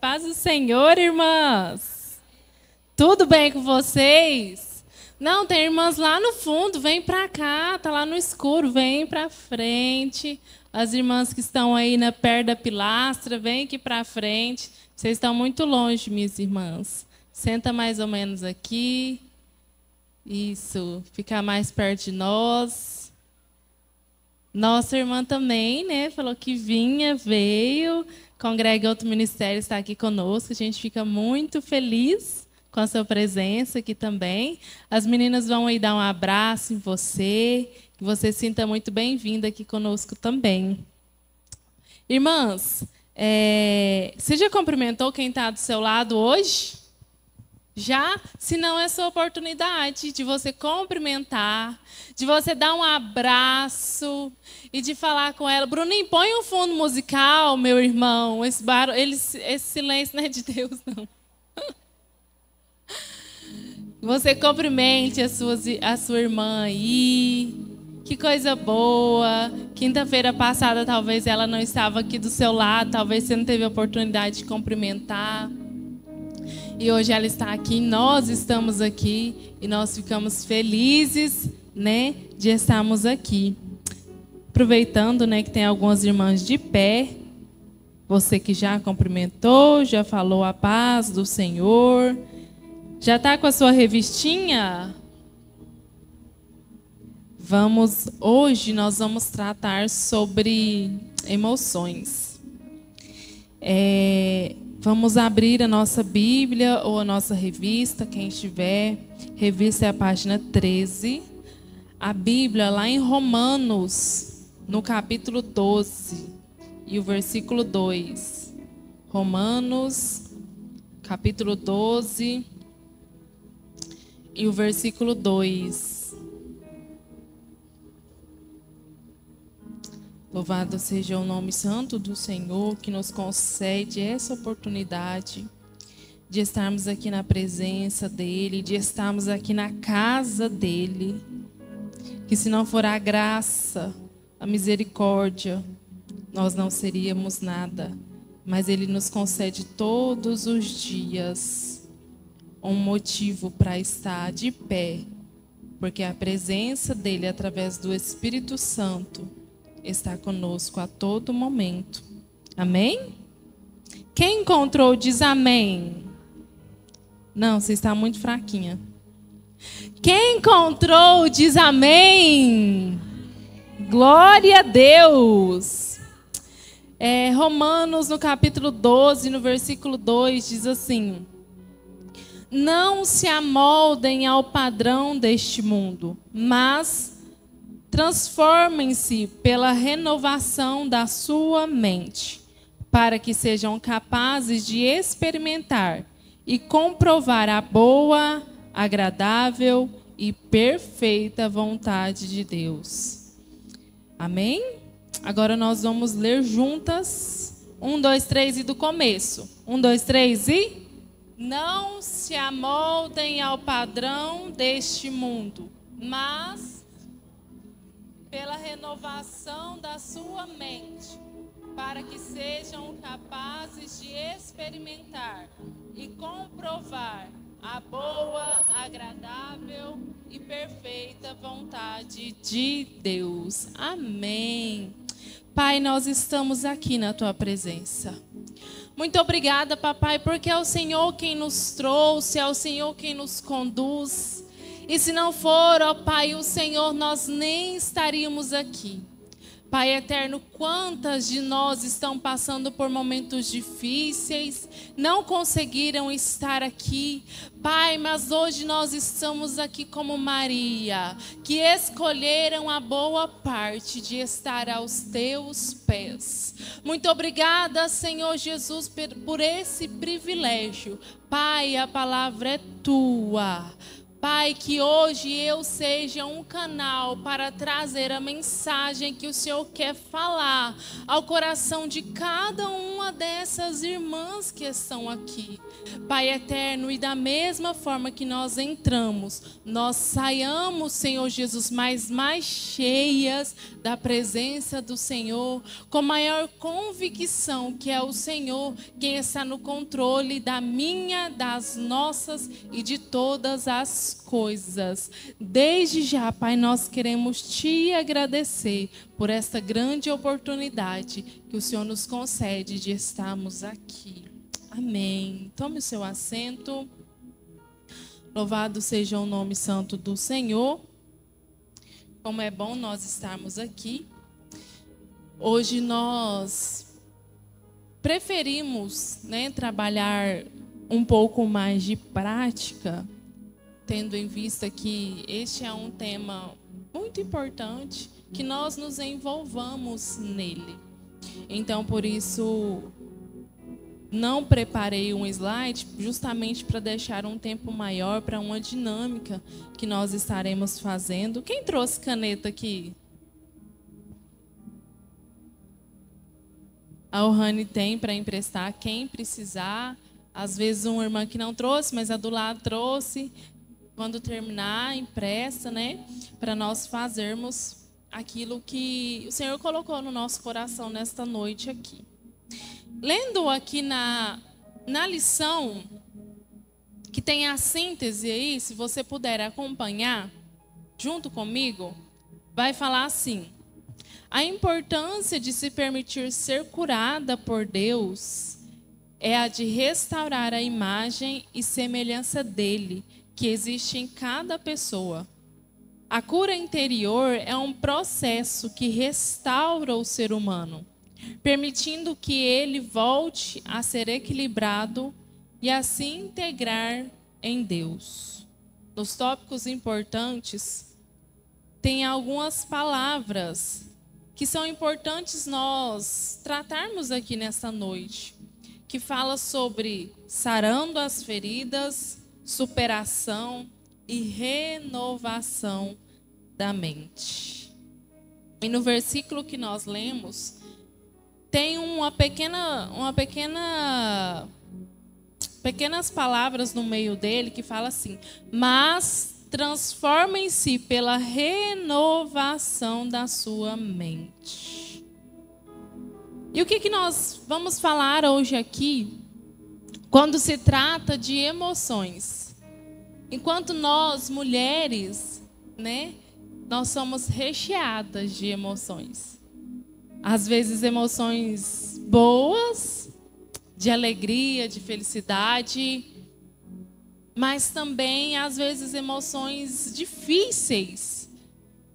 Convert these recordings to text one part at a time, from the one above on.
Paz do Senhor, irmãs. Tudo bem com vocês? Não, tem irmãs lá no fundo, vem para cá, tá lá no escuro, vem para frente. As irmãs que estão aí perto da pilastra, vem aqui para frente. Vocês estão muito longe, minhas irmãs. Senta mais ou menos aqui. Isso, fica mais perto de nós. Nossa irmã também, né? Falou que vinha, veio. Congrega Outro Ministério está aqui conosco. A gente fica muito feliz com a sua presença aqui também. As meninas vão aí dar um abraço em você. Que você se sinta muito bem-vinda aqui conosco também. Irmãs, você já cumprimentou quem está do seu lado hoje? Já? Se não, é sua oportunidade de você cumprimentar, de você dar um abraço e de falar com ela. Bruninho, põe um fundo musical, meu irmão. Esse silêncio não é de Deus, não. Você cumprimente a sua irmã aí. Que coisa boa. Quinta-feira passada, talvez ela não estava aqui do seu lado, talvez você não teve a oportunidade de cumprimentar. E hoje ela está aqui, nós estamos aqui e nós ficamos felizes, né, de estarmos aqui. Aproveitando, né, que tem algumas irmãs de pé, você que já cumprimentou, já falou a paz do Senhor, já está com a sua revistinha? Hoje nós vamos tratar sobre emoções. Vamos abrir a nossa Bíblia ou a nossa revista, quem estiver. Revista é a página 13. A Bíblia lá em Romanos, no capítulo 12, e o versículo 2. Romanos, capítulo 12, e o versículo 2. Louvado seja o nome santo do Senhor, que nos concede essa oportunidade de estarmos aqui na presença dEle, de estarmos aqui na casa dEle. Que se não for a graça, a misericórdia, nós não seríamos nada. Mas Ele nos concede todos os dias um motivo para estar de pé, porque a presença dEle, através do Espírito Santo, está conosco a todo momento. Amém? Quem encontrou diz amém. Não, você está muito fraquinha. Quem encontrou diz amém. Glória a Deus. Romanos, no capítulo 12, no versículo 2, diz assim: não se amoldem ao padrão deste mundo, mas transformem-se pela renovação da sua mente, para que sejam capazes de experimentar e comprovar a boa, agradável e perfeita vontade de Deus. Amém? Agora nós vamos ler juntas. 1, 2, 3 e do começo. 1, 2, 3 e... não se amoldem ao padrão deste mundo, mas pela renovação da sua mente, para que sejam capazes de experimentar e comprovar a boa, agradável e perfeita vontade de Deus. Amém. Pai, nós estamos aqui na Tua presença. Muito obrigada, Papai, porque é o Senhor quem nos trouxe, é o Senhor quem nos conduz. E se não for, ó Pai, o Senhor, nós nem estaríamos aqui. Pai eterno, quantas de nós estão passando por momentos difíceis, não conseguiram estar aqui. Pai, mas hoje nós estamos aqui como Maria, que escolheram a boa parte de estar aos teus pés. Muito obrigada, Senhor Jesus, por esse privilégio. Pai, a palavra é tua. Pai, que hoje eu seja um canal para trazer a mensagem que o Senhor quer falar ao coração de cada um uma dessas irmãs que estão aqui. Pai eterno, e da mesma forma que nós entramos, nós saiamos, Senhor Jesus, mais cheias da presença do Senhor, com maior convicção que é o Senhor quem está no controle da minha, das nossas e de todas as coisas. Desde já, Pai, nós queremos te agradecer por esta grande oportunidade que o Senhor nos concede de estarmos aqui. Amém. Tome o seu assento. Louvado seja o nome santo do Senhor. Como é bom nós estarmos aqui. Hoje nós preferimos, trabalhar um pouco mais de prática, tendo em vista que este é um tema muito importante, que nós nos envolvamos nele. Então, por isso, não preparei um slide justamente para deixar um tempo maior para uma dinâmica que nós estaremos fazendo. Quem trouxe caneta aqui? A Ohane tem para emprestar, quem precisar. Às vezes uma irmã que não trouxe, mas a do lado trouxe. Quando terminar, empresta, para nós fazermos aquilo que o Senhor colocou no nosso coração nesta noite aqui. Lendo aqui na lição, que tem a síntese aí, se você puder acompanhar junto comigo, vai falar assim: a importância de se permitir ser curada por Deus é a de restaurar a imagem e semelhança dele, que existe em cada pessoa. A cura interior é um processo que restaura o ser humano, permitindo que ele volte a ser equilibrado e a se integrar em Deus. Nos tópicos importantes, tem algumas palavras que são importantes nós tratarmos aqui nesta noite, que fala sobre sarando as feridas, superação e renovação da mente. E no versículo que nós lemos, tem pequenas palavras no meio dele que fala assim: mas transformem-se pela renovação da sua mente. E o que nós vamos falar hoje aqui, quando se trata de emoções? Enquanto nós, mulheres, nós somos recheadas de emoções. Às vezes emoções boas, de alegria, de felicidade, mas também, às vezes, emoções difíceis,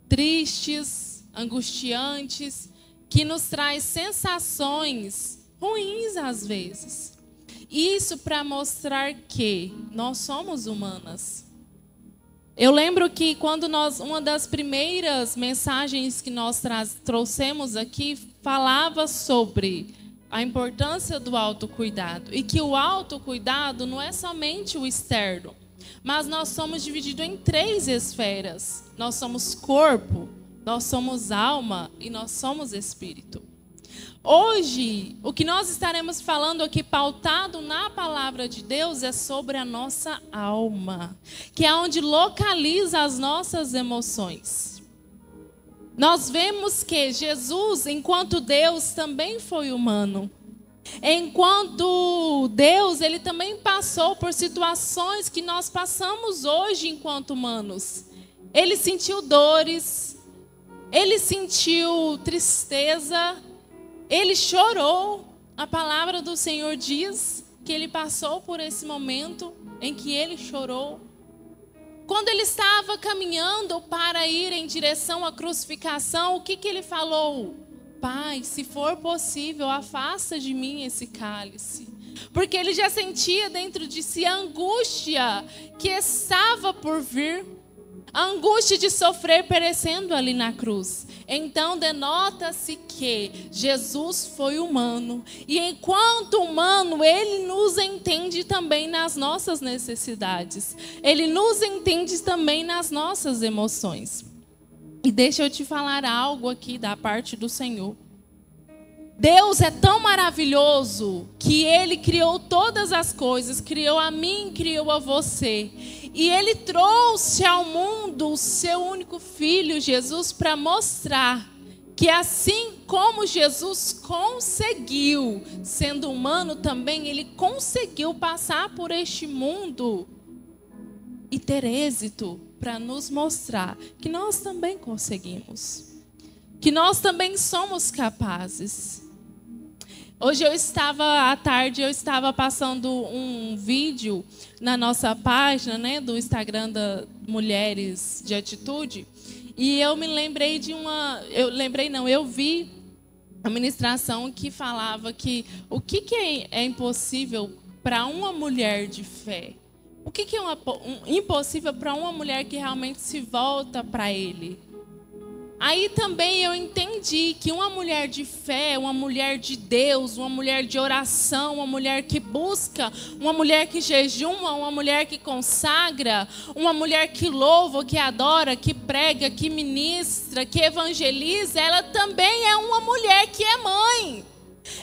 tristes, angustiantes, que nos traz sensações ruins às vezes. Isso para mostrar que nós somos humanas. Eu lembro que quando uma das primeiras mensagens que nós trouxemos aqui falava sobre a importância do autocuidado. E que o autocuidado não é somente o externo, mas nós somos divididos em 3 esferas. Nós somos corpo, nós somos alma e nós somos espírito. Hoje, o que nós estaremos falando aqui, pautado na palavra de Deus, é sobre a nossa alma, que é onde localiza as nossas emoções. Nós vemos que Jesus, enquanto Deus, também foi humano. Enquanto Deus, ele também passou por situações que nós passamos hoje enquanto humanos. Ele sentiu dores, ele sentiu tristeza, ele chorou. A palavra do Senhor diz que ele passou por esse momento em que ele chorou. Quando ele estava caminhando para ir em direção à crucificação, o que ele falou? Pai, se for possível, afasta de mim esse cálice. Porque ele já sentia dentro de si a angústia que estava por vir. A angústia de sofrer perecendo ali na cruz. Então denota-se que Jesus foi humano. E enquanto humano, ele nos entende também nas nossas necessidades. Ele nos entende também nas nossas emoções. E deixa eu te falar algo aqui da parte do Senhor. Deus é tão maravilhoso que Ele criou todas as coisas, criou a mim, criou a você. E Ele trouxe ao mundo o seu único filho, Jesus, para mostrar que assim como Jesus conseguiu, sendo humano também, Ele conseguiu passar por este mundo e ter êxito para nos mostrar que nós também conseguimos, que nós também somos capazes. Hoje à tarde eu estava passando um vídeo na nossa página, né, do Instagram da Mulheres de Atitude, e eu me lembrei eu vi a ministração que falava que o que é impossível para uma mulher de fé? O que é impossível para uma mulher que realmente se volta para Ele? Aí também eu entendi que uma mulher de fé, uma mulher de Deus, uma mulher de oração, uma mulher que busca, uma mulher que jejuma, uma mulher que consagra, uma mulher que louva, que adora, que prega, que ministra, que evangeliza, ela também é uma mulher que é mãe.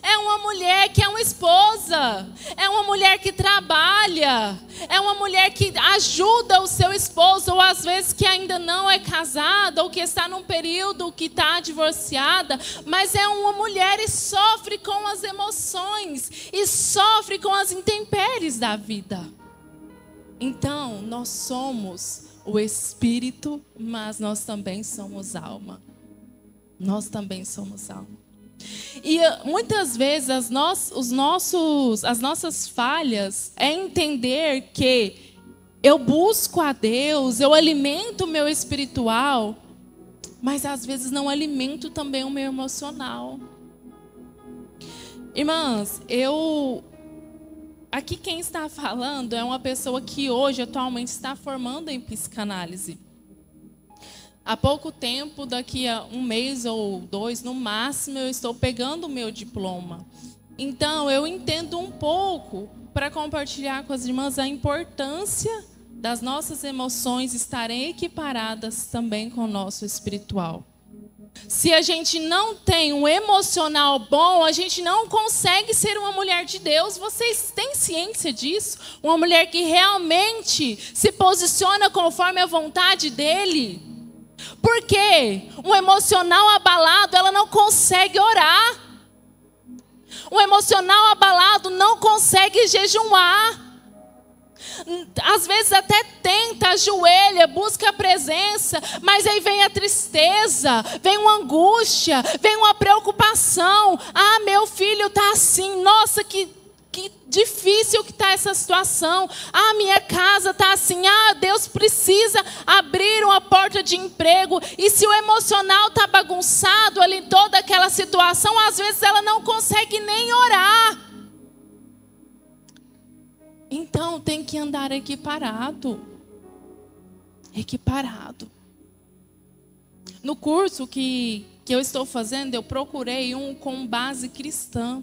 É uma mulher que é uma esposa, é uma mulher que trabalha, é uma mulher que ajuda o seu esposo, ou às vezes que ainda não é casada, ou que está num período que está divorciada, mas é uma mulher e sofre com as emoções, e sofre com as intempéries da vida. Então, nós somos o espírito, mas nós também somos alma. Nós também somos alma. E muitas vezes as nossas falhas é entender que eu busco a Deus, eu alimento o meu espiritual, mas às vezes não alimento também o meu emocional. Irmãs, aqui quem está falando é uma pessoa que hoje atualmente está formando em psicanálise. Há pouco tempo, daqui a um mês ou 2, no máximo, eu estou pegando o meu diploma. Então, eu entendo um pouco para compartilhar com as irmãs a importância das nossas emoções estarem equiparadas também com o nosso espiritual. Se a gente não tem um emocional bom, a gente não consegue ser uma mulher de Deus. Vocês têm ciência disso? Uma mulher que realmente se posiciona conforme a vontade dEle. Porque um emocional abalado, ela não consegue orar. Um emocional abalado não consegue jejuar. Às vezes até tenta, ajoelha, busca a presença, mas aí vem a tristeza, vem uma angústia, vem uma preocupação. Ah, meu filho está assim, nossa, que difícil que está essa situação. Ah, minha casa está assim. Ah, Deus precisa abrir uma porta de emprego. E se o emocional está bagunçado ali, toda aquela situação, às vezes ela não consegue nem orar. Então tem que andar equiparado. Equiparado. No curso que eu estou fazendo, eu procurei um com base cristã.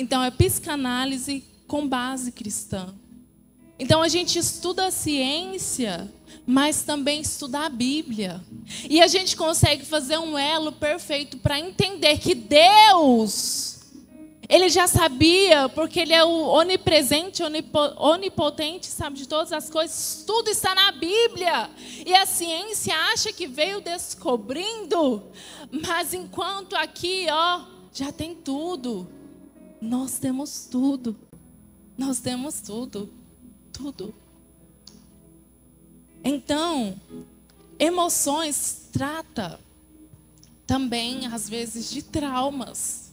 Então, é psicanálise com base cristã. Então, a gente estuda a ciência, mas também estuda a Bíblia. E a gente consegue fazer um elo perfeito para entender que Deus, Ele já sabia, porque Ele é o onipresente, onipotente, sabe de todas as coisas. Tudo está na Bíblia. E a ciência acha que veio descobrindo, mas enquanto aqui, já tem tudo. Nós temos tudo. Nós temos tudo. Tudo. Então, emoções trata também, às vezes, de traumas.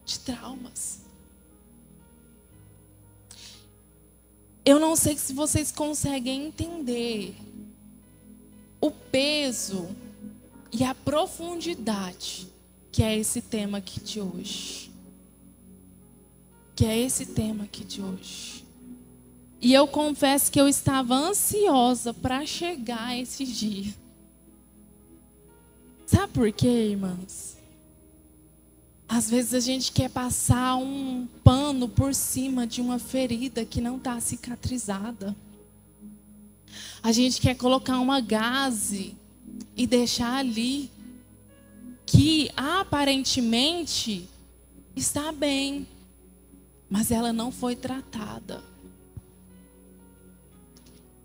De traumas. Eu não sei se vocês conseguem entender o peso e a profundidade que é esse tema aqui de hoje. Que é esse tema aqui de hoje. E eu confesso que eu estava ansiosa para chegar esse dia. Sabe por quê, irmãs? Às vezes a gente quer passar um pano por cima de uma ferida que não está cicatrizada. A gente quer colocar uma gaze e deixar ali que aparentemente está bem, mas ela não foi tratada.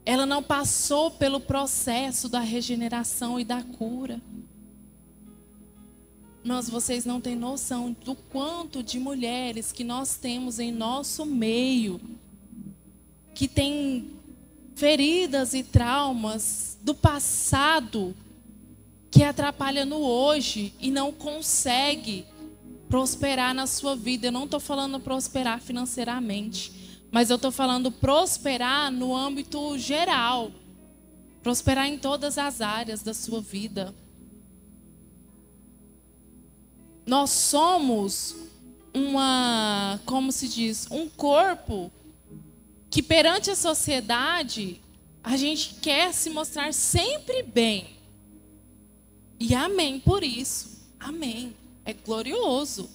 Ela não passou pelo processo da regeneração e da cura. Mas vocês não têm noção do quanto de mulheres que nós temos em nosso meio, que têm feridas e traumas do passado, que atrapalha no hoje e não consegue prosperar na sua vida. Eu não estou falando prosperar financeiramente, mas eu estou falando prosperar no âmbito geral. Prosperar em todas as áreas da sua vida. Nós somos como se diz, um corpo que perante a sociedade a gente quer se mostrar sempre bem. E amém por isso. Amém. É glorioso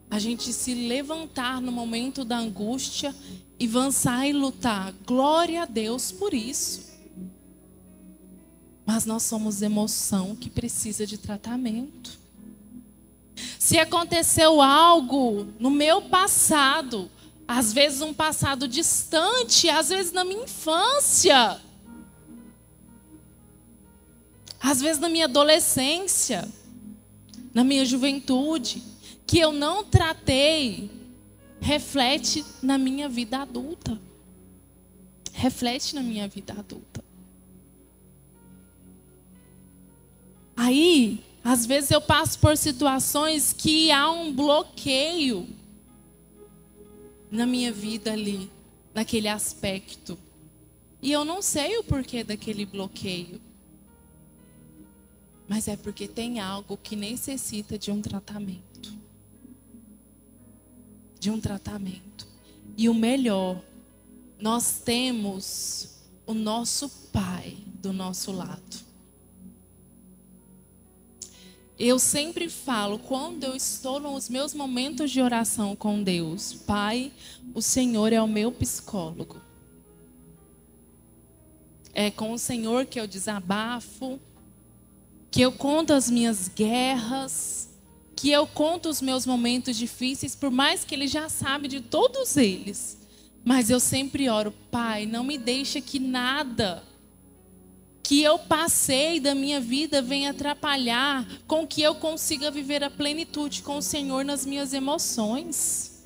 a gente se levantar no momento da angústia e avançar e lutar. Glória a Deus por isso. Mas nós somos emoção que precisa de tratamento. Se aconteceu algo no meu passado, às vezes um passado distante, às vezes na minha infância, às vezes na minha adolescência, na minha juventude, que eu não tratei, reflete na minha vida adulta. Reflete na minha vida adulta. Aí, às vezes eu passo por situações que há um bloqueio na minha vida ali, naquele aspecto. E eu não sei o porquê daquele bloqueio. Mas é porque tem algo que necessita de um tratamento. De um tratamento. E o melhor, nós temos o nosso Pai do nosso lado. Eu sempre falo, quando eu estou nos meus momentos de oração com Deus, Pai, o Senhor é o meu psicólogo. É com o Senhor que eu desabafo, que eu conto as minhas guerras, que eu conto os meus momentos difíceis, por mais que Ele já sabe de todos eles. Mas eu sempre oro, Pai, não me deixa que nada que eu passei da minha vida venha atrapalhar com que eu consiga viver a plenitude com o Senhor nas minhas emoções.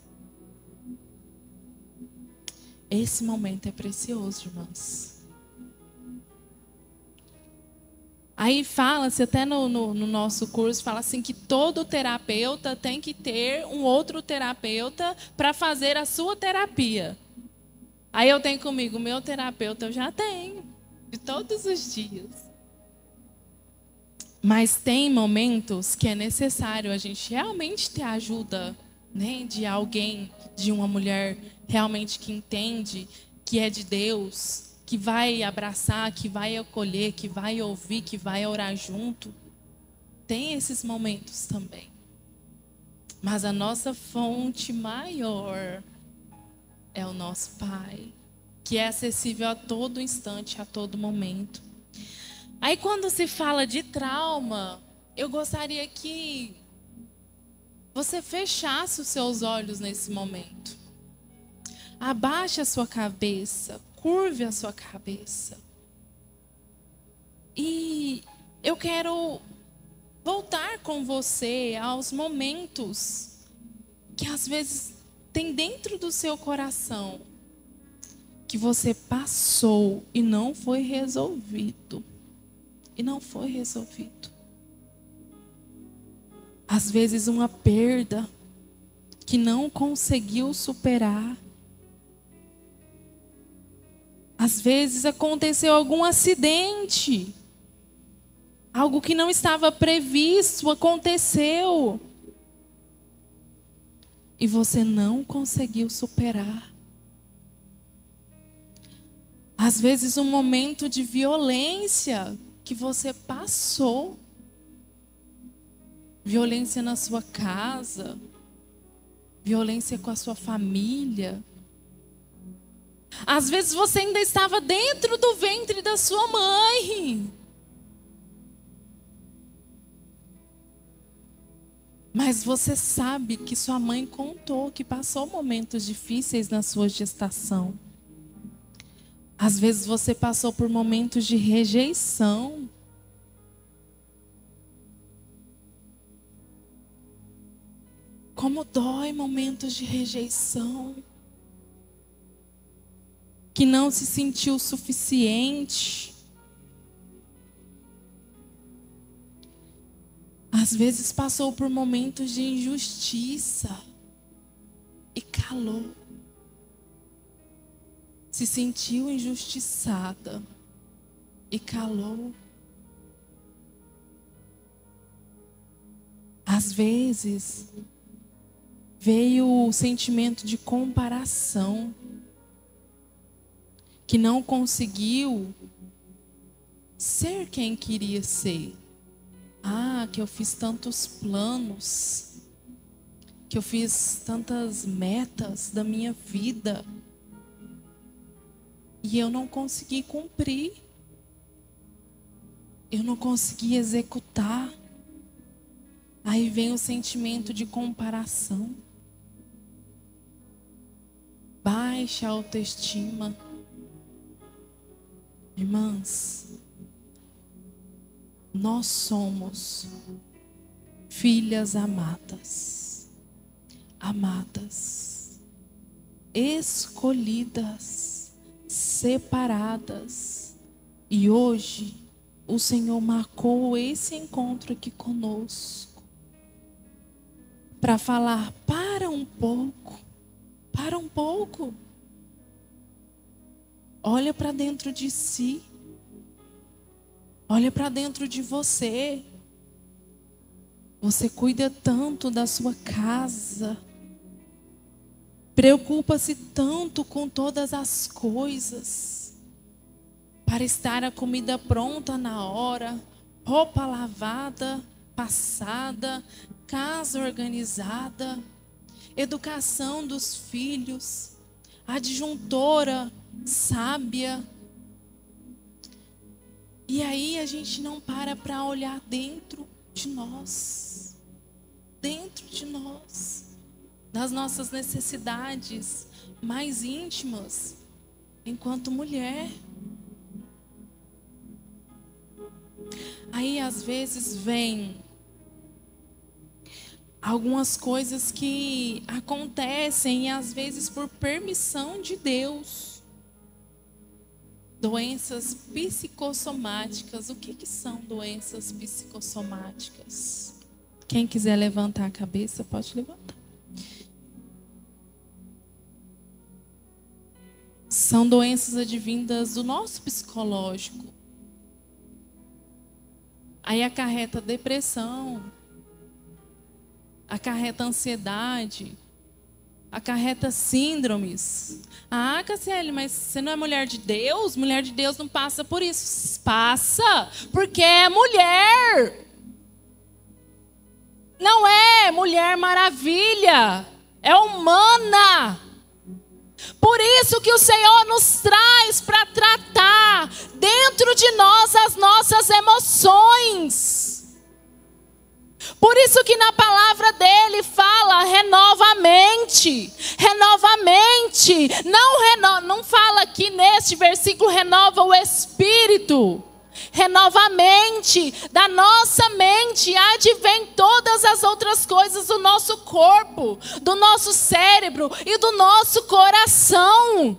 Esse momento é precioso, irmãos. Aí fala-se até no nosso curso, fala assim que todo terapeuta tem que ter um outro terapeuta para fazer a sua terapia. Aí eu tenho comigo, meu terapeuta eu já tenho. De todos os dias. Mas tem momentos que é necessário a gente realmente ter ajuda, né, de alguém, de uma mulher realmente que entende, que é de Deus, que vai abraçar, que vai acolher, que vai ouvir, que vai orar junto. Tem esses momentos também. Mas a nossa fonte maior é o nosso Pai, que é acessível a todo instante, a todo momento. Aí quando se fala de trauma, eu gostaria que você fechasse os seus olhos nesse momento. Abaixe a sua cabeça, curve a sua cabeça. E eu quero voltar com você aos momentos que às vezes tem dentro do seu coração que você passou e não foi resolvido. E não foi resolvido. Às vezes uma perda que não conseguiu superar. Às vezes aconteceu algum acidente. Algo que não estava previsto aconteceu. E você não conseguiu superar. Às vezes um momento de violência que você passou. Violência na sua casa. Violência com a sua família. Às vezes você ainda estava dentro do ventre da sua mãe. Mas você sabe que sua mãe contou que passou momentos difíceis na sua gestação. Às vezes você passou por momentos de rejeição. Como dói momentos de rejeição. Que não se sentiu suficiente. Às vezes passou por momentos de injustiça e calou. Se sentiu injustiçada e calou. Às vezes veio o sentimento de comparação, que não conseguiu ser quem queria ser. Ah, que eu fiz tantos planos, que eu fiz tantas metas da minha vida e eu não consegui cumprir, eu não consegui executar. Aí vem o sentimento de comparação, baixa autoestima. Irmãs, nós somos filhas amadas, escolhidas, separadas. E hoje o Senhor marcou esse encontro aqui conosco para falar: para um pouco. Olha para dentro de si. Olha para dentro de você. Você cuida tanto da sua casa. Preocupa-se tanto com todas as coisas. Para estar a comida pronta na hora, roupa lavada, passada, casa organizada, educação dos filhos, adjuntora sábia. E aí a gente não para olhar dentro de nós, das nossas necessidades mais íntimas, enquanto mulher. Aí às vezes vem algumas coisas que acontecem, e às vezes por permissão de Deus. Doenças psicossomáticas. O que são doenças psicossomáticas? Quem quiser levantar a cabeça, pode levantar. São doenças advindas do nosso psicológico. Aí acarreta depressão, acarreta ansiedade, acarreta síndromes. Ah, Cassiele, mas você não é mulher de Deus? Mulher de Deus não passa por isso. Passa, porque é mulher. Não é mulher maravilha, é humana. Por isso que o Senhor nos traz para tratar dentro de nós as nossas emoções. Por isso que na palavra dele fala renova a mente. Não fala aqui neste versículo renova o espírito. Renova a mente. Da nossa mente advém todas as outras coisas do nosso corpo, do nosso cérebro e do nosso coração.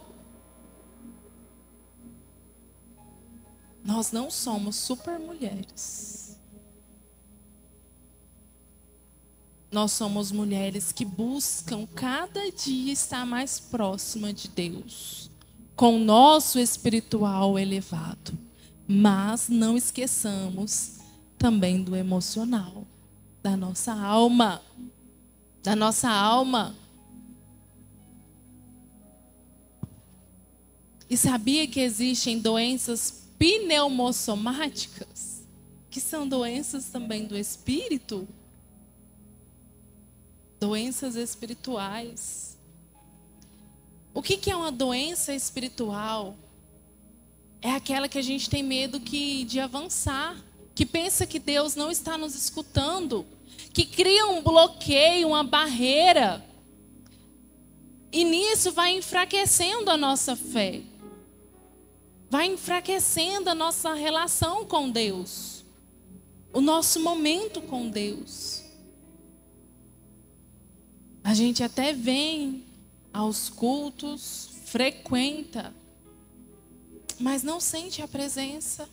Nós não somos super mulheres. Nós somos mulheres que buscam cada dia estar mais próxima de Deus, com o nosso espiritual elevado. Mas não esqueçamos também do emocional, da nossa alma. E sabia que existem doenças pneumossomáticas, que são doenças também do espírito? Doenças espirituais. O que é uma doença espiritual? É aquela que a gente tem medo de avançar, que pensa que Deus não está nos escutando, que cria um bloqueio, uma barreira. E nisso vai enfraquecendo a nossa fé. Vai enfraquecendo a nossa relação com Deus. O nosso momento com Deus. A gente até vem aos cultos, frequenta, mas não sente a presença.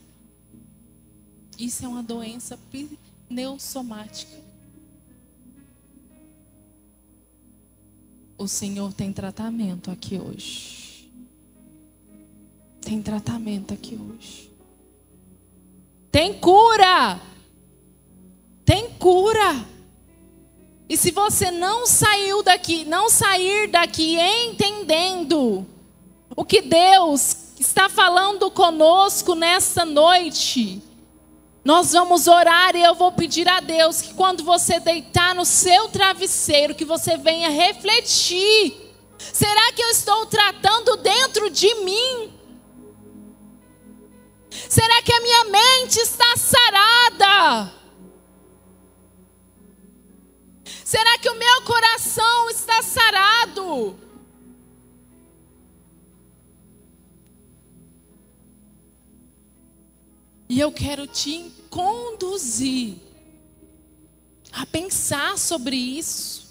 Isso é uma doença pneussomática. O Senhor tem tratamento aqui hoje. Tem tratamento aqui hoje. Tem cura. Tem cura. E se você não sair daqui entendendo o que Deus está falando conosco nessa noite, nós vamos orar e eu vou pedir a Deus que quando você deitar no seu travesseiro, que você venha refletir. Será que eu estou tratando dentro de mim? Será que a minha mente está sarada? Será que o meu coração está sarado? E eu quero te conduzir a pensar sobre isso.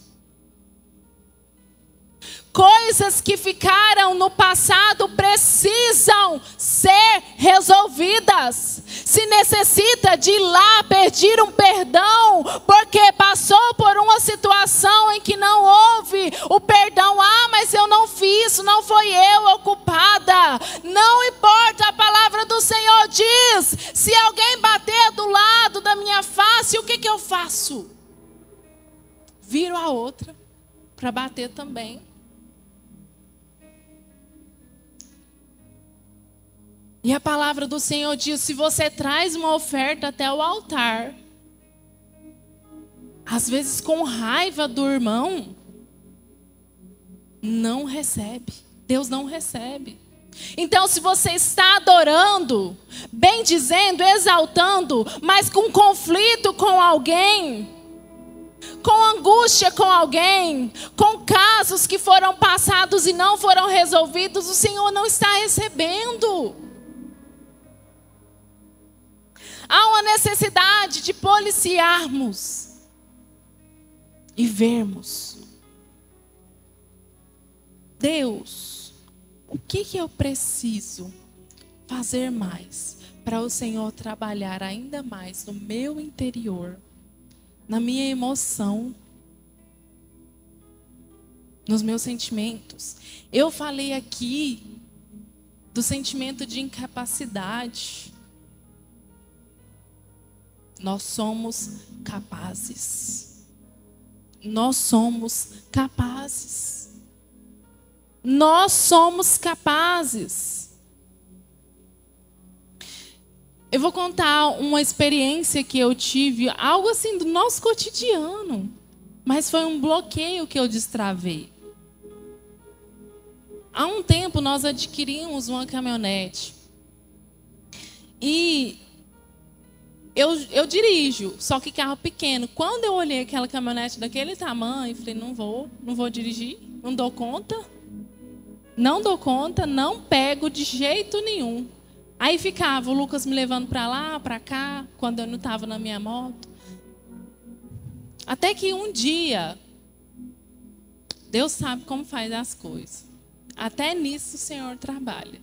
Coisas que ficaram no passado precisam ser resolvidas. Se necessita de ir lá pedir um perdão, porque passou por uma situação em que não houve o perdão. Ah, mas eu não fiz, não foi eu a culpada. Não importa, a palavra do Senhor diz: se alguém bater do lado da minha face, o que eu faço? Viro a outra para bater também. E a palavra do Senhor diz: se você traz uma oferta até o altar, às vezes com raiva do irmão, não recebe. Deus não recebe. Então, se você está adorando, bendizendo, exaltando, mas com conflito com alguém, com angústia com alguém, com casos que foram passados e não foram resolvidos, o Senhor não está recebendo. Há uma necessidade de policiarmos e vermos: Deus, o que eu preciso fazer mais para o Senhor trabalhar ainda mais no meu interior, na minha emoção, nos meus sentimentos? Eu falei aqui do sentimento de incapacidade. Nós somos capazes. Nós somos capazes. Nós somos capazes. Eu vou contar uma experiência que eu tive, algo assim do nosso cotidiano, mas foi um bloqueio que eu destravei. Há um tempo nós adquirimos uma caminhonete. E eu dirijo, só que carro pequeno. Quando eu olhei aquela caminhonete daquele tamanho, falei: não vou dirigir, não dou conta. Não dou conta, não pego de jeito nenhum. Aí ficava o Lucas me levando para lá, para cá, quando eu não estava na minha moto. Até que um dia, Deus sabe como faz as coisas. Até nisso o Senhor trabalha.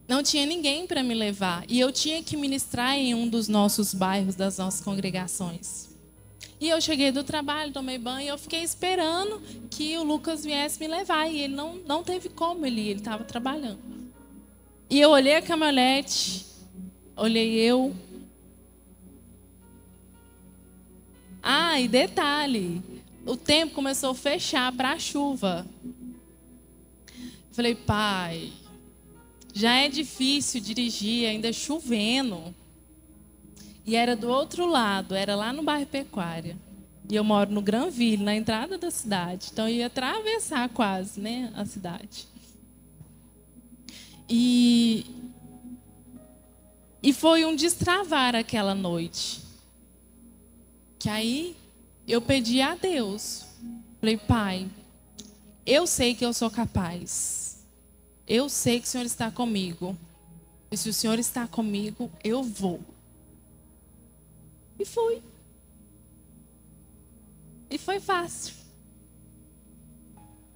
Não tinha ninguém para me levar. E eu tinha que ministrar em um dos nossos bairros, das nossas congregações. E eu cheguei do trabalho, tomei banho, e eu fiquei esperando que o Lucas viesse me levar. E ele não teve como ele estava trabalhando. E eu olhei a caminhonete, olhei eu. Ah, e detalhe, o tempo começou a fechar para a chuva. Falei: pai, já é difícil dirigir, ainda chovendo. E era do outro lado, era lá no bairro Pecuária. E eu moro no Granville, na entrada da cidade. Então eu ia atravessar quase, né, a cidade. E foi um destravar aquela noite. Que aí eu pedi a Deus. Falei, Pai, eu sei que eu sou capaz. Eu sei que o Senhor está comigo. E se o Senhor está comigo, eu vou. E fui. E foi fácil.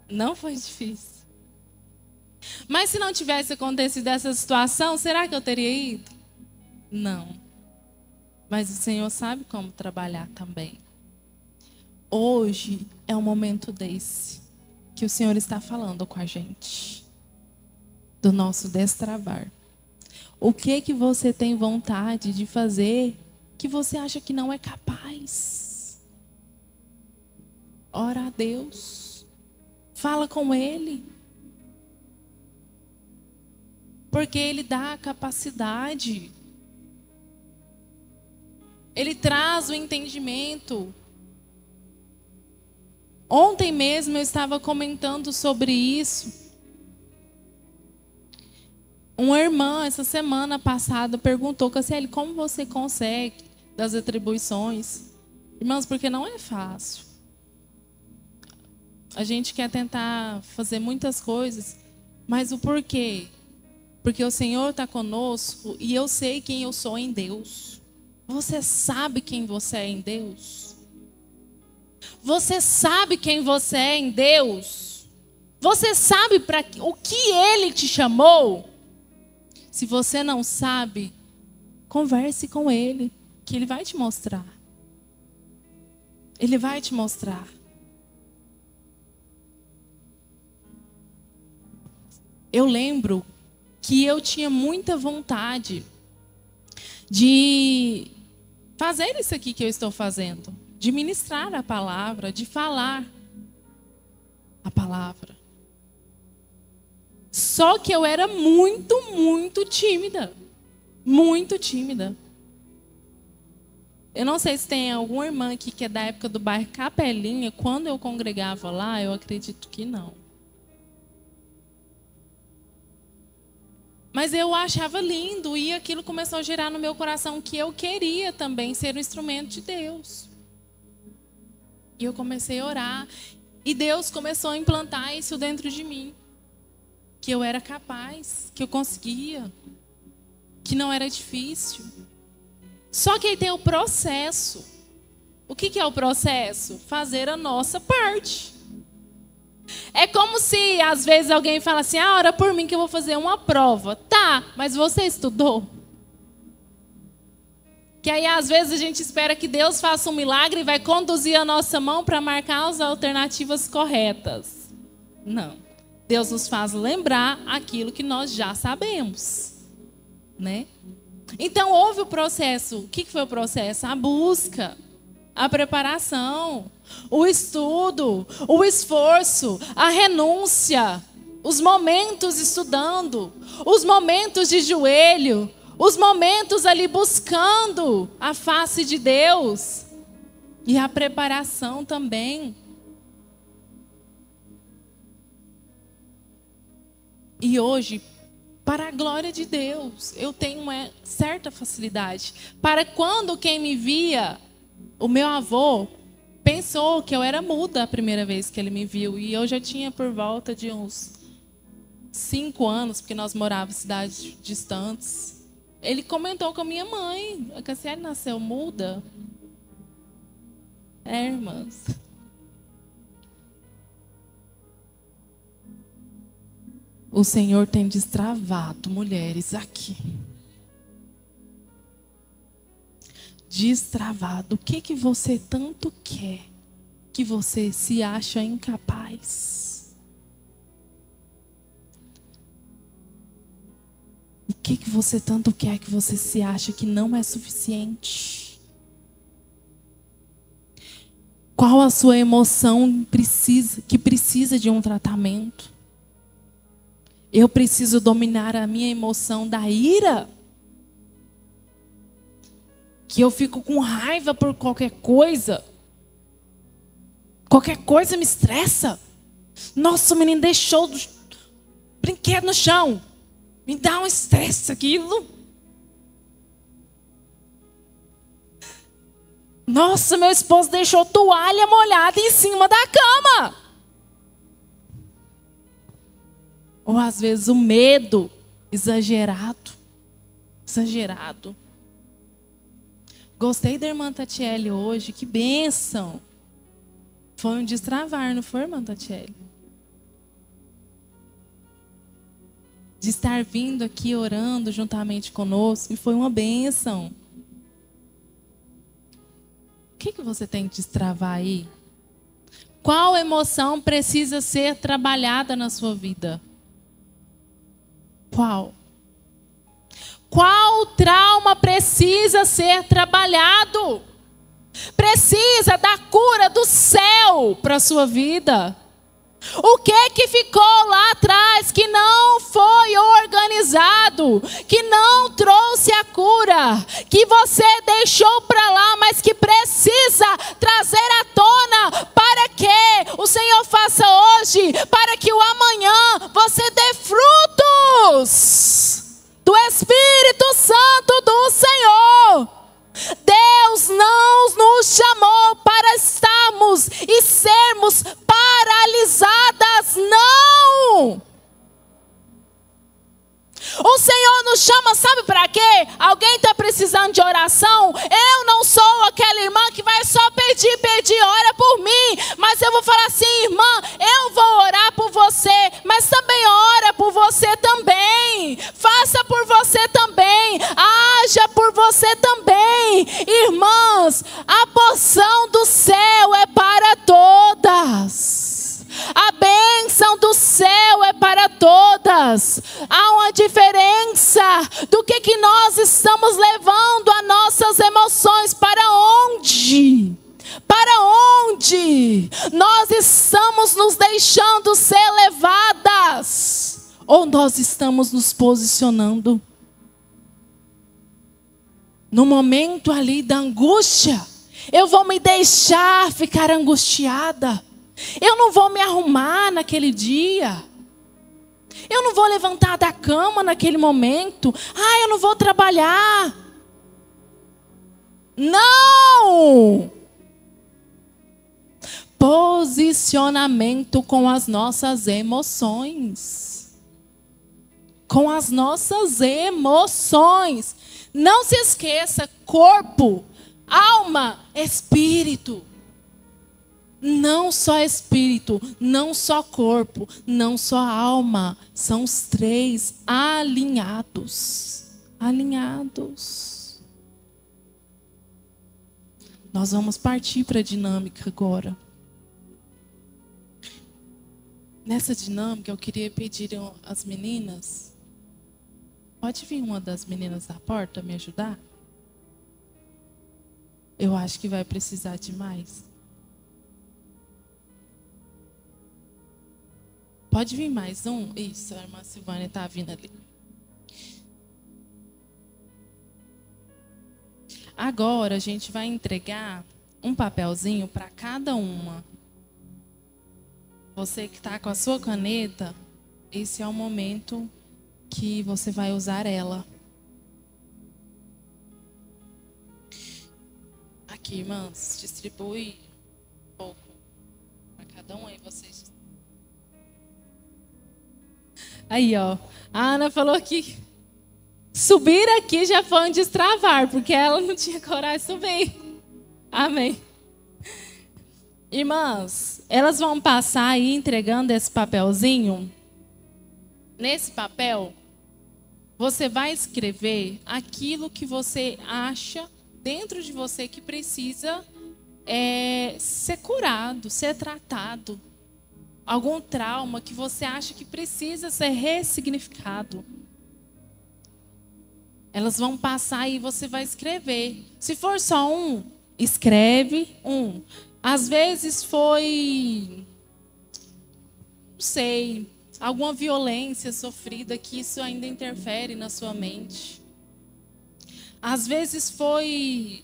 Não foi difícil. Mas se não tivesse acontecido essa situação, será que eu teria ido? Não. Mas o Senhor sabe como trabalhar também. Hoje é um momento desse que o Senhor está falando com a gente. Do nosso destravar. O que você tem vontade de fazer que você acha que não é capaz? Ora a Deus. Fala com Ele. Porque Ele dá a capacidade. Ele traz o entendimento. Ontem mesmo eu estava comentando sobre isso. Uma irmã, essa semana passada, perguntou, Cassiele, como você consegue das atribuições? Irmãos, porque não é fácil. A gente quer tentar fazer muitas coisas, mas o porquê? Porque o Senhor está conosco e eu sei quem eu sou em Deus. Você sabe quem você é em Deus? Você sabe quem você é em Deus? Você sabe para o que Ele te chamou? Se você não sabe, converse com Ele, que Ele vai te mostrar. Ele vai te mostrar. Eu lembro que eu tinha muita vontade de fazer isso aqui que eu estou fazendo. De ministrar a palavra, de falar a palavra. Só que eu era muito tímida. Muito tímida. Eu não sei se tem alguma irmã aqui que é da época do bairro Capelinha. Quando eu congregava lá, eu acredito que não. Mas eu achava lindo e aquilo começou a gerar no meu coração que eu queria também ser um instrumento de Deus. E eu comecei a orar. E Deus começou a implantar isso dentro de mim. Que eu era capaz, que eu conseguia, que não era difícil. Só que aí tem o processo. O que é o processo? Fazer a nossa parte. É como se às vezes alguém fala assim, ora por mim que eu vou fazer uma prova. Tá, mas você estudou? Que aí às vezes a gente espera que Deus faça um milagre e vai conduzir a nossa mão para marcar as alternativas corretas. Não. Deus nos faz lembrar aquilo que nós já sabemos, né? Então houve o processo. O que foi o processo? A busca, a preparação, o estudo, o esforço, a renúncia, os momentos estudando, os momentos de joelho, os momentos ali buscando a face de Deus e a preparação também. E hoje, para a glória de Deus, eu tenho uma certa facilidade. Para quando quem me via, o meu avô pensou que eu era muda a primeira vez que ele me viu. E eu já tinha por volta de uns 5 anos, porque nós morávamos em cidades distantes. Ele comentou com a minha mãe, a Cassiele nasceu muda. É, irmãs. O Senhor tem destravado mulheres aqui. Destravado. O que você tanto quer que você se acha incapaz? O que você tanto quer que você se acha que não é suficiente? Qual a sua emoção que precisa de um tratamento? Eu preciso dominar a minha emoção da ira. Que eu fico com raiva por qualquer coisa. Qualquer coisa me estressa. Nossa, o menino deixou o brinquedo no chão. Me dá um estresse aquilo. Nossa, meu esposo deixou toalha molhada em cima da cama. Ou às vezes o medo exagerado. Gostei da irmã Tatiele hoje, que bênção. Foi um destravar, não foi, irmã Tatiele? De estar vindo aqui orando juntamente conosco, e foi uma bênção. O que você tem que destravar aí? Qual emoção precisa ser trabalhada na sua vida? Qual? Qual trauma precisa ser trabalhado? Precisa da cura do céu para a sua vida. O que ficou lá atrás que não foi organizado, que não trouxe a cura, que você deixou para lá, mas que precisa trazer à tona para que o Senhor faça hoje, para que o amanhã você dê frutos do Espírito Santo do Senhor. Deus não nos chamou para estarmos e sermos paralisadas, não. O Senhor nos chama, sabe para quê? Alguém está precisando de oração? Eu não sou aquela irmã que vai só pedir, ora por mim. Mas eu vou falar assim, irmã, eu vou orar por você, mas também ora por você também. Faça por você também. Haja por você também. Irmãs, a porção do céu é para todas. A bênção do céu é para todas. Há uma diferença do que nós estamos levando as nossas emoções. Para onde? Para onde nós estamos nos deixando ser levadas? Ou nós estamos nos posicionando? No momento ali da angústia, eu vou me deixar ficar angustiada. Eu não vou me arrumar naquele dia. Eu não vou levantar da cama naquele momento. Eu não vou trabalhar. Não! Posicionamento com as nossas emoções. Com as nossas emoções. Não se esqueça, corpo, alma, espírito. Não só espírito, não só corpo, não só alma. São os três alinhados. Alinhados. Nós vamos partir para a dinâmica agora. Nessa dinâmica eu queria pedir às meninas. Pode vir uma das meninas da porta me ajudar? Eu acho que vai precisar de mais. Pode vir mais um? Isso, a irmã Silvânia está vindo ali. Agora a gente vai entregar um papelzinho para cada uma. Você que está com a sua caneta, esse é o momento que você vai usar ela. Aqui, irmãs, distribui um pouco para cada um aí, vocês. Aí, ó, a Ana falou que subir aqui já foi um destravar, porque ela não tinha coragem de subir. Amém. Irmãs, elas vão passar aí entregando esse papelzinho. Nesse papel, você vai escrever aquilo que você acha dentro de você que precisa ser curado, ser tratado. Algum trauma que você acha que precisa ser ressignificado. Elas vão passar e você vai escrever. Se for só um, escreve um. Às vezes foi, não sei, alguma violência sofrida que isso ainda interfere na sua mente. Às vezes foi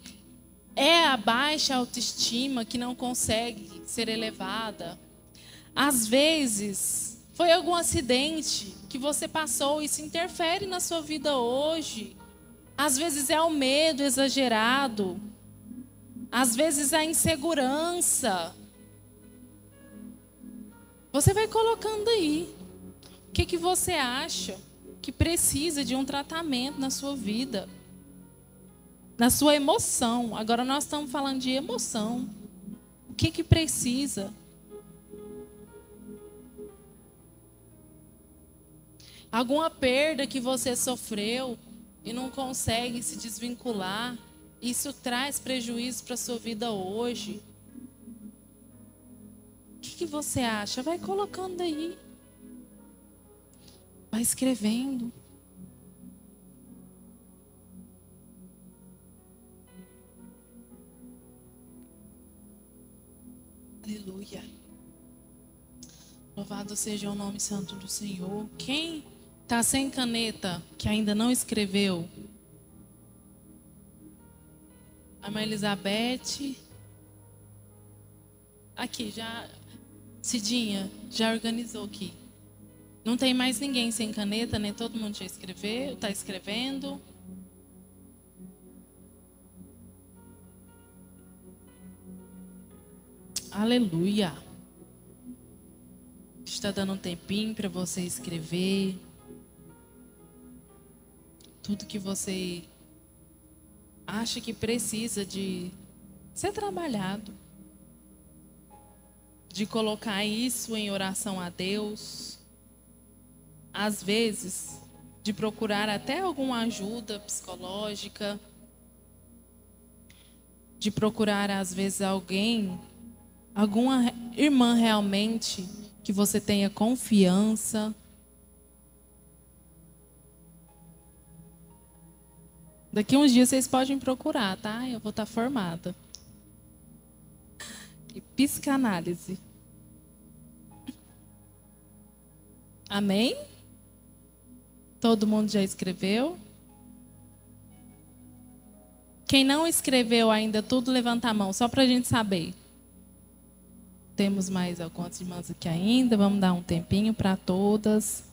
a baixa autoestima que não consegue ser elevada. Às vezes foi algum acidente que você passou e isso interfere na sua vida hoje. Às vezes é o medo exagerado. Às vezes a insegurança. Você vai colocando aí. O que você acha que precisa de um tratamento na sua vida? Na sua emoção. Agora nós estamos falando de emoção. O que precisa? Alguma perda que você sofreu e não consegue se desvincular, isso traz prejuízo para a sua vida hoje. O que você acha? Vai colocando aí. Vai escrevendo. Aleluia. Louvado seja o nome santo do Senhor. Quem está sem caneta, que ainda não escreveu? A irmã Elizabeth. Aqui, já. Cidinha, já organizou aqui. Não tem mais ninguém sem caneta, nem todo mundo já escreveu, está escrevendo. Aleluia. Está dando um tempinho para você escrever. Tudo que você acha que precisa de ser trabalhado. De colocar isso em oração a Deus. Às vezes, de procurar até alguma ajuda psicológica. De procurar, às vezes, alguém, alguma irmã realmente, que você tenha confiança. Daqui uns dias vocês podem procurar, tá? Eu vou estar formada. E psicanálise. Amém? Todo mundo já escreveu? Quem não escreveu ainda, tudo levanta a mão, só para a gente saber. Temos mais algumas irmãs aqui ainda. Vamos dar um tempinho para todas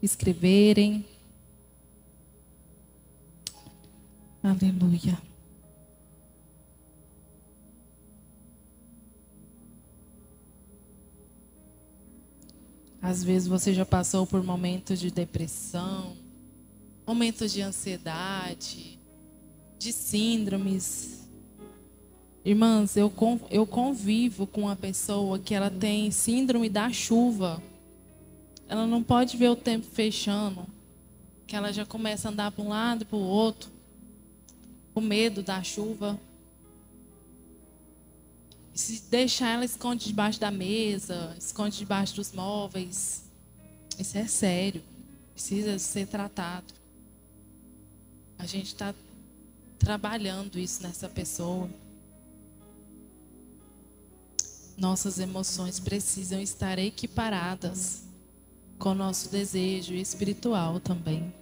escreverem. Aleluia. Às vezes você já passou por momentos de depressão, momentos de ansiedade, de síndromes. Irmãs, eu convivo com uma pessoa que ela tem síndrome da chuva. Ela não pode ver o tempo fechando, que ela já começa a andar para um lado e para o outro, com medo da chuva. Se deixar, ela esconde debaixo da mesa, esconde debaixo dos móveis. Isso é sério. Precisa ser tratado. A gente está trabalhando isso nessa pessoa. Nossas emoções precisam estar equiparadas com o nosso desejo espiritual também.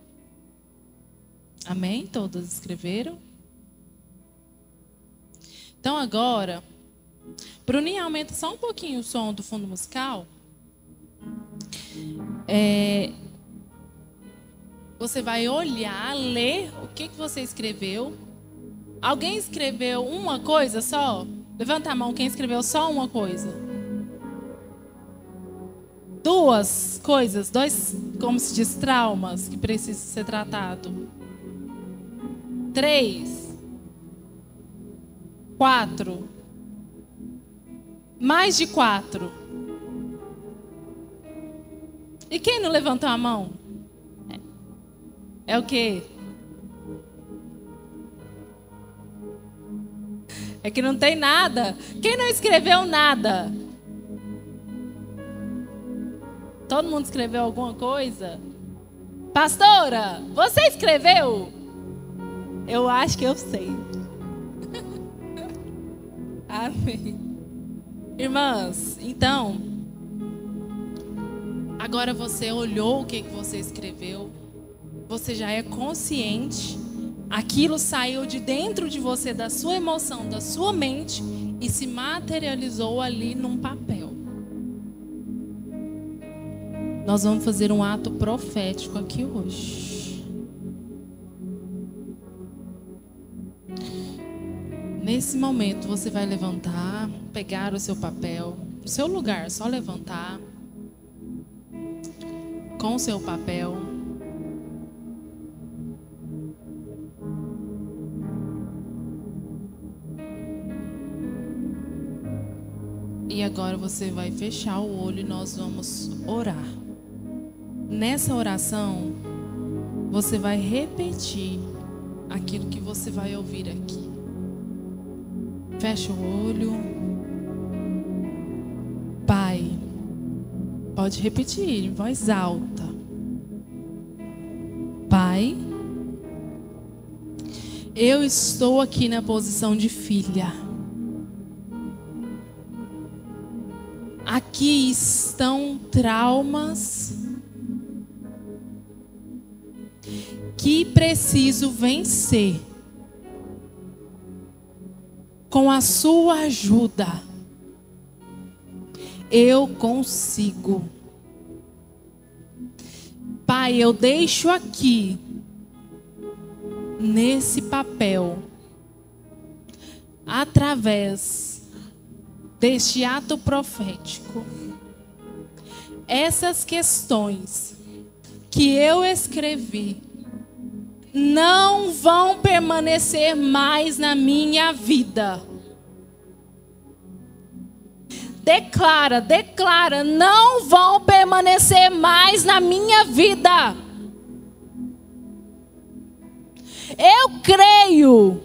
Amém? Todas escreveram? Então agora... Bruninha, aumenta só um pouquinho o som do fundo musical. Você vai olhar, ler o que você escreveu. Alguém escreveu uma coisa só? Levanta a mão quem escreveu só uma coisa. Duas coisas, dois, como se diz, traumas que precisam ser tratados. 3, 4. Mais de 4. E quem não levantou a mão? É o quê? É que não tem nada. Quem não escreveu nada? Todo mundo escreveu alguma coisa? Pastora, você escreveu? Eu acho que eu sei. Amém. Irmãs, então, agora você olhou o que você escreveu, você já é consciente, aquilo saiu de dentro de você, da sua emoção, da sua mente e se materializou ali num papel. Nós vamos fazer um ato profético aqui hoje. Nesse momento você vai levantar, pegar o seu papel, no seu lugar, só levantar com o seu papel. E agora você vai fechar o olho e nós vamos orar. Nessa oração, você vai repetir aquilo que você vai ouvir aqui. Fecha o olho. Pai, pode repetir em voz alta. Pai, eu estou aqui na posição de filha. Aqui estão traumas que preciso vencer. Com a sua ajuda, eu consigo. Pai, eu deixo aqui, nesse papel, através deste ato profético, essas questões que eu escrevi não vão permanecer mais na minha vida. Declara, não vão permanecer mais na minha vida. Eu creio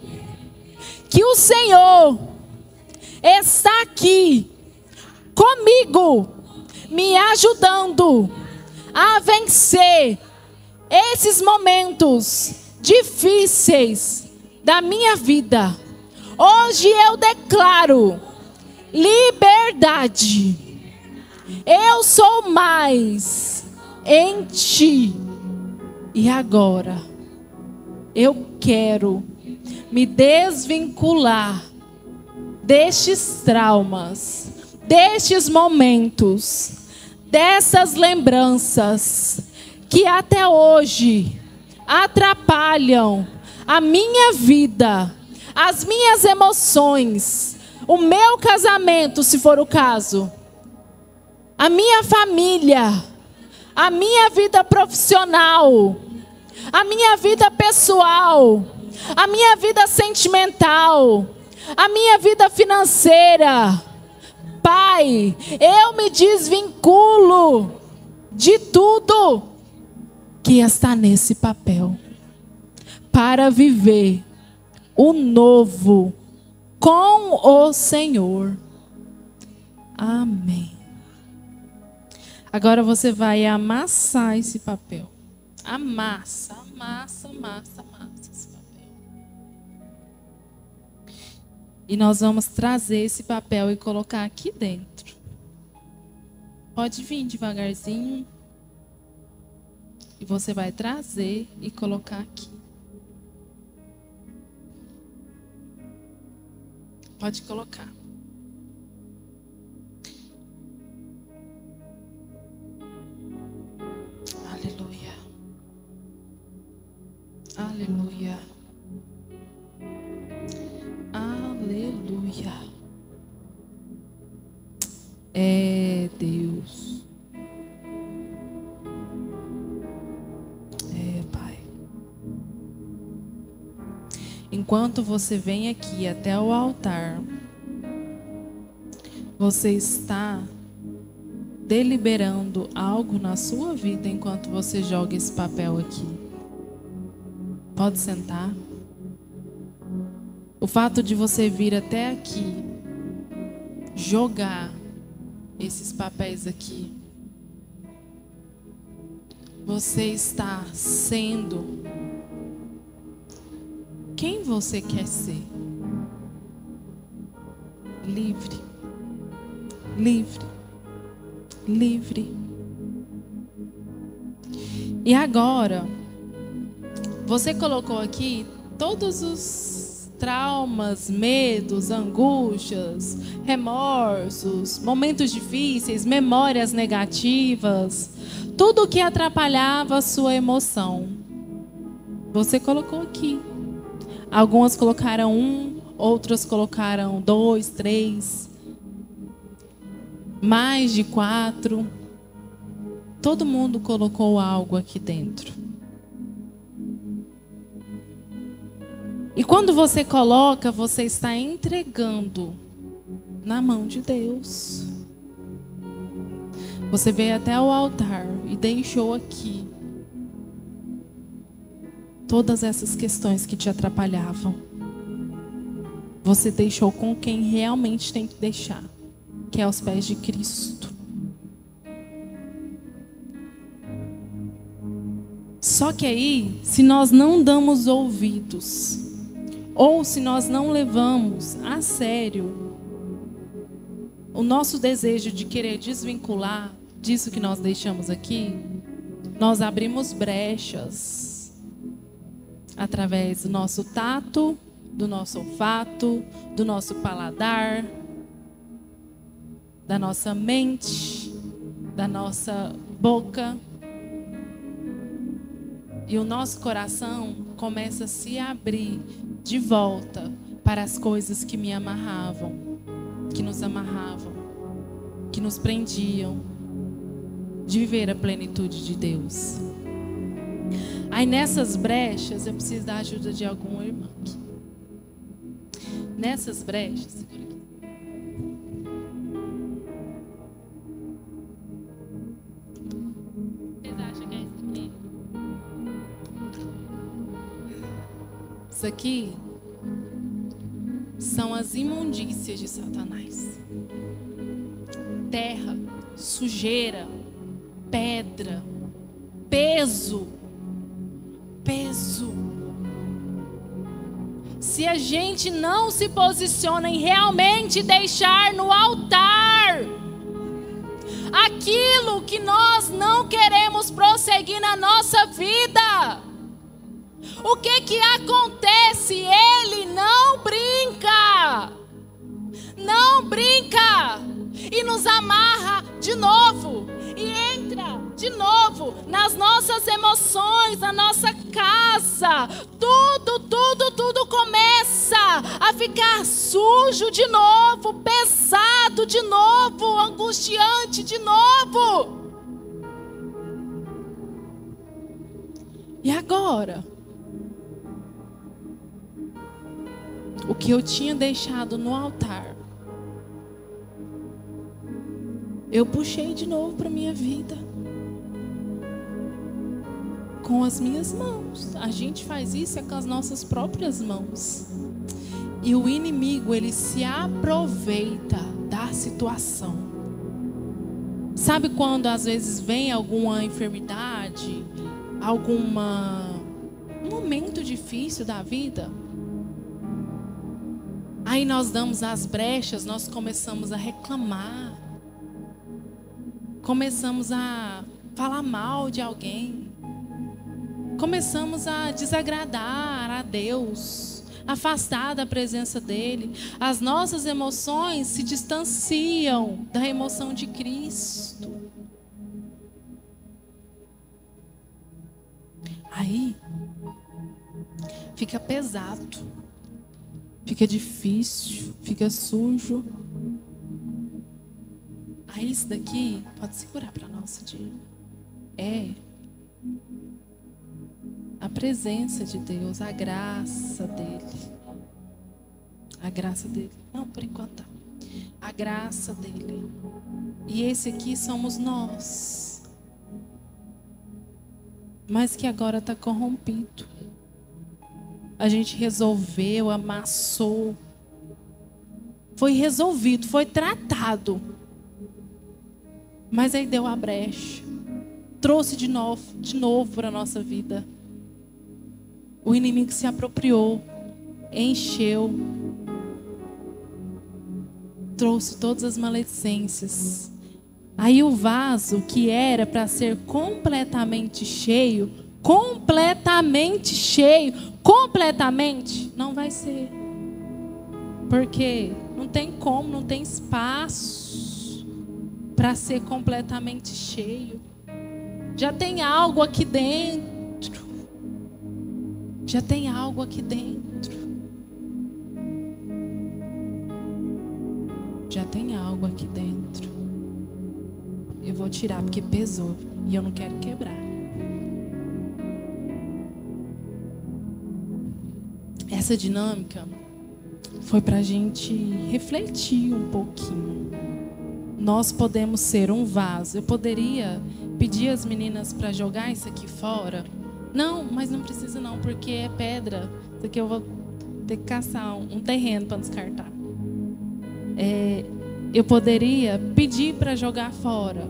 que o Senhor está aqui comigo, me ajudando a vencer esses momentos difíceis da minha vida. Hoje eu declaro liberdade. Eu sou mais em ti. E agora eu quero me desvincular destes traumas, destes momentos, dessas lembranças que até hoje atrapalham a minha vida, as minhas emoções, o meu casamento, se for o caso, a minha família, a minha vida profissional, a minha vida pessoal, a minha vida sentimental, a minha vida financeira. Pai, eu me desvinculo de tudo que está nesse papel para viver o novo com o Senhor. Amém. Agora você vai amassar esse papel. Amassa esse papel. E nós vamos trazer esse papel e colocar aqui dentro. Pode vir devagarzinho. E você vai trazer e colocar aqui. Pode colocar. Aleluia. Aleluia. Aleluia. É Deus. É, Pai. Enquanto você vem aqui até o altar, você está deliberando algo na sua vida enquanto você joga esse papel aqui. Pode sentar. O fato de você vir até aqui, jogar esses papéis aqui, você está sendo quem você quer ser. Livre. Livre. Livre. E agora, você colocou aqui todos os traumas, medos, angústias, remorsos, momentos difíceis, memórias negativas, tudo que atrapalhava a sua emoção. Você colocou aqui. Algumas colocaram 1, outras colocaram 2, 3, mais de 4. Todo mundo colocou algo aqui dentro. E quando você coloca, você está entregando na mão de Deus. Você veio até o altar e deixou aqui todas essas questões que te atrapalhavam. Você deixou com quem realmente tem que deixar, que é aos pés de Cristo. Só que aí, se nós não damos ouvidos, ou se nós não levamos a sério o nosso desejo de querer desvincular disso que nós deixamos aqui, nós abrimos brechas através do nosso tato, do nosso olfato, do nosso paladar, da nossa mente, da nossa boca. E o nosso coração começa a se abrir de volta para as coisas que me amarravam, que nos amarravam, que nos prendiam de viver a plenitude de Deus. Aí nessas brechas eu preciso da ajuda de algum irmão aqui. Nessas brechas, vocês acham que é isso aqui? Isso aqui são as imundícias de Satanás. Terra, sujeira, pedra, peso. Se a gente não se posiciona em realmente deixar no altar aquilo que nós não queremos prosseguir na nossa vida, o que que acontece? Ele não brinca e nos amarra de novo e entra de novo nas nossas emoções, na nossa casa. Tudo começa a ficar sujo de novo, pesado de novo, angustiante de novo. E agora? O que eu tinha deixado no altar, eu puxei de novo para minha vida. Com as minhas mãos. A gente faz isso com as nossas próprias mãos. E o inimigo, ele se aproveita da situação. Sabe quando às vezes vem alguma enfermidade, um momento difícil da vida? Aí nós damos as brechas, nós começamos a reclamar. Começamos a falar mal de alguém. Começamos a desagradar a Deus, afastar da presença dEle. As nossas emoções se distanciam da emoção de Cristo. Aí fica pesado, fica difícil, fica sujo. Aí isso daqui, pode segurar para nós, Diego. A presença de Deus, a graça dele. A graça dele. Não, por enquanto tá. A graça dele. E esse aqui somos nós. Mas que agora está corrompido. A gente resolveu, amassou. Foi resolvido, foi tratado. Mas aí deu a brecha. Trouxe de novo para a nossa vida. O inimigo se apropriou, encheu, trouxe todas as maledicências. Aí o vaso que era para ser completamente cheio, não vai ser. Porque não tem como, não tem espaço para ser completamente cheio. Já tem algo aqui dentro. Já tem algo aqui dentro. já tem algo aqui dentro. Eu vou tirar porque pesou e eu não quero quebrar. Essa dinâmica foi para a gente refletir um pouquinho. Nós podemos ser um vaso. Eu poderia pedir às meninas para jogar isso aqui fora? Não, mas não precisa não, porque é pedra. Isso aqui eu vou ter que caçar um terreno para descartar. Eu poderia pedir para jogar fora.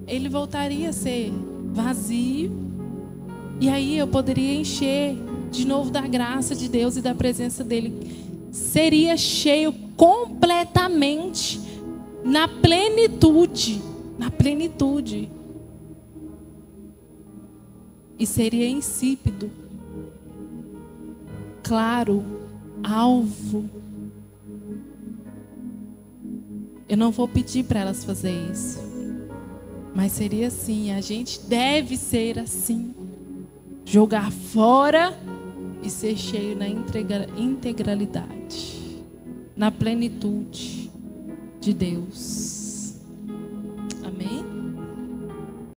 Ele voltaria a ser vazio. E aí eu poderia encher de novo da graça de Deus e da presença dele. Seria cheio completamente, na plenitude. Na plenitude. E seria insípido, claro, alvo. Eu não vou pedir para elas fazer isso, mas seria assim. A gente deve ser assim, jogar fora e ser cheio na integralidade, na plenitude de Deus.